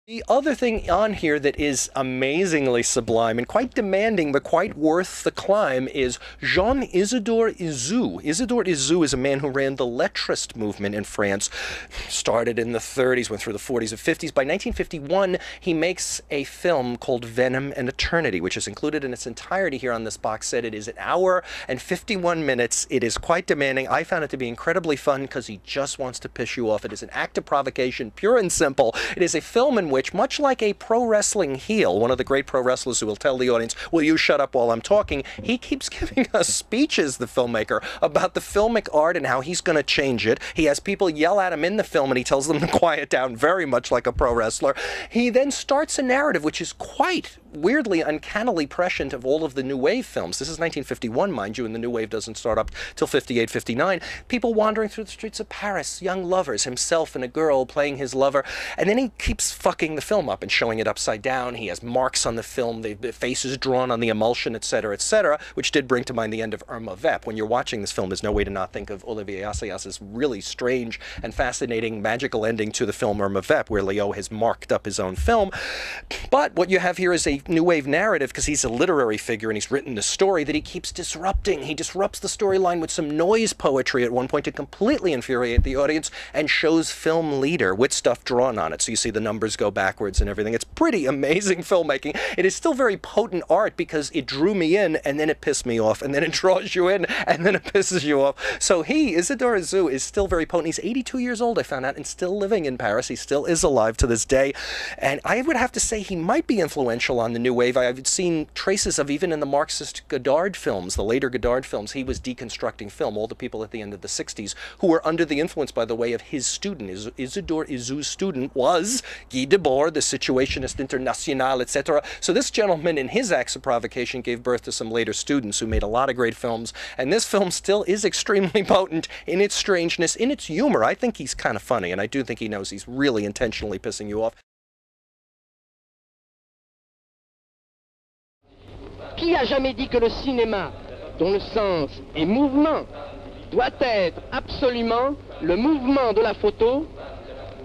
The other thing on here that is amazingly sublime and quite demanding but quite worth the climb is Jean Isidore Isou. Isidore Isu is a man who ran the Lettrist movement in France, started in the 30s, went through the 40s and 50s. By 1951, he makes a film called Venom and Eternity, which is included in its entirety here on this box set. It is an hour and 51 minutes. It is quite demanding. I found it to be incredibly fun because he just wants to piss you off. It is an act of provocation, pure and simple. It is a film in which, much like a pro wrestling heel, one of the great pro wrestlers who will tell the audience, will you shut up while I'm talking, he keeps giving us speeches, the filmmaker, about the filmic art and how he's going to change it. He has people yell at him in the film and he tells them to quiet down, very much like a pro wrestler. He then starts a narrative which is quite weirdly, uncannily prescient of all of the New Wave films. This is 1951, mind you, and the New Wave doesn't start up till 58, 59. People wandering through the streets of Paris, young lovers, himself and a girl playing his lover, and then he keeps fucking the film up and showing it upside down. He has marks on the film, the faces drawn on the emulsion, etc., which did bring to mind the end of Irma Vep. When you're watching this film, there's no way to not think of Olivier Assayas's really strange and fascinating magical ending to the film Irma Vep, where Leo has marked up his own film. But what you have here is a New Wave narrative, because he's a literary figure and he's written the story that he keeps disrupting. He disrupts the storyline with some noise poetry at one point to completely infuriate the audience and shows film leader with stuff drawn on it. So you see the numbers go backwards and everything. It's pretty amazing filmmaking. It is still very potent art because it drew me in and then it pissed me off and then it draws you in and then it pisses you off. So he, Isidore Isu, is still very potent. He's 82 years old, I found out, and still living in Paris. He still is alive to this day. And I would have to say he might be influential on the New Wave. I've seen traces of, even in the Marxist Godard films, the later Godard films, he was deconstructing film. All the people at the end of the 60s who were under the influence, by the way, of his student. Isidore Isu's student was Guy Debord, the Situationist International, etc. So this gentleman, in his acts of provocation, gave birth to some later students who made a lot of great films. And this film still is extremely potent in its strangeness, in its humor. I think he's kind of funny, and I do think he knows he's really intentionally pissing you off. Qui a jamais dit que le cinéma, dont le sens est mouvement, doit être absolument le mouvement de la photo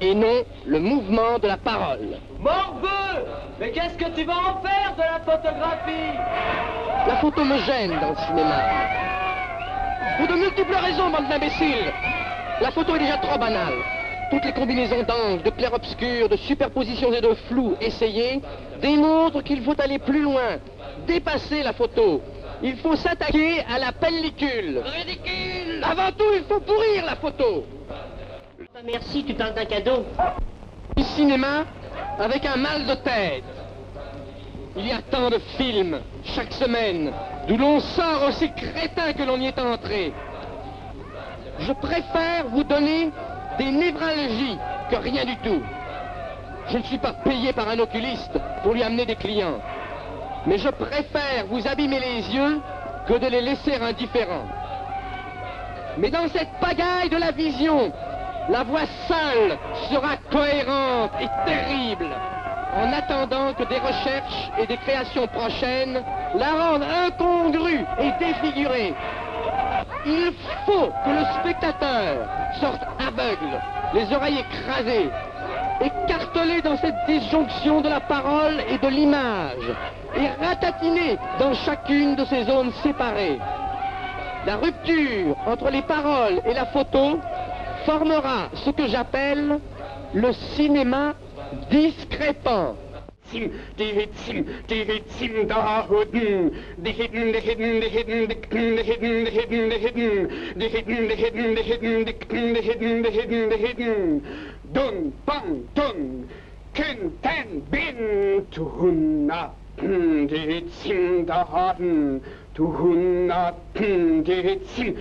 et non le mouvement de la parole? Morveux! Mais qu'est-ce que tu vas en faire de la photographie? La photo me gêne dans le cinéma. Pour de multiples raisons, bande d'imbéciles. La photo est déjà trop banale. Toutes les combinaisons d'angles, de clair-obscur, de superpositions et de flou essayées démontrent qu'il faut aller plus loin, dépasser la photo. Il faut s'attaquer à la pellicule. Ridicule! Avant tout, il faut pourrir la photo. Merci, tu parles d'un cadeau. Du cinéma avec un mal de tête. Il y a tant de films chaque semaine d'où l'on sort aussi crétin que l'on y est entré. Je préfère vous donner des névralgies que rien du tout. Je ne suis pas payé par un oculiste pour lui amener des clients. Mais je préfère vous abîmer les yeux que de les laisser indifférents. Mais dans cette pagaille de la vision, la voix seule sera cohérente et terrible, en attendant que des recherches et des créations prochaines la rendent incongrue et défigurée. Il faut que le spectateur sorte aveugle, les oreilles écrasées, écartelé dans cette disjonction de la parole et de l'image, et ratatiné dans chacune de ces zones séparées. La rupture entre les paroles et la photo formera ce que j'appelle le cinéma discrépant. Dun bang dun kun ten bin to hunna det sim da haden to hunna det sim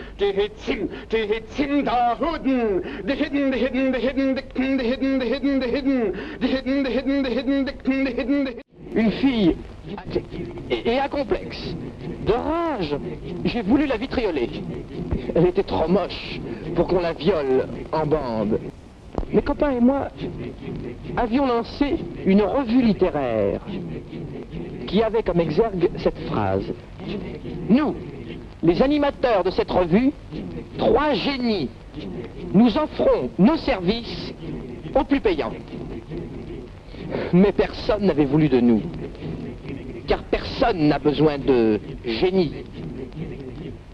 da huden the hidden the hidden the hidden the hidden the hidden the hidden the hidden the hidden the hidden the hidden. Une fille et incomplexe, de rage, j'ai voulu la vitrioler. Elle était trop moche pour qu'on la viole en bande. Mes copains et moi avions lancé une revue littéraire qui avait comme exergue cette phrase. Nous, les animateurs de cette revue, trois génies, nous offrons nos services aux plus payants. Mais personne n'avait voulu de nous. Car personne n'a besoin de génie,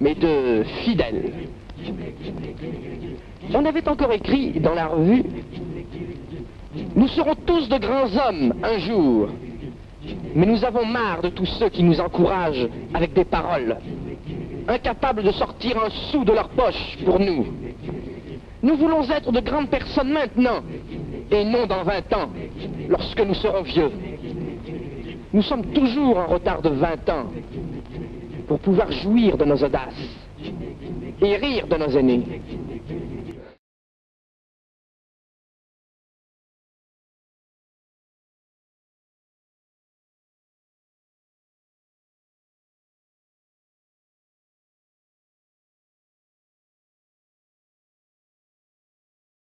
mais de fidèles. On avait encore écrit dans la revue « Nous serons tous de grands hommes un jour, mais nous avons marre de tous ceux qui nous encouragent avec des paroles, incapables de sortir un sou de leur poche pour nous. Nous voulons être de grandes personnes maintenant, et non dans 20 ans, lorsque nous serons vieux. Nous sommes toujours en retard de 20 ans pour pouvoir jouir de nos audaces et rire de nos aînés.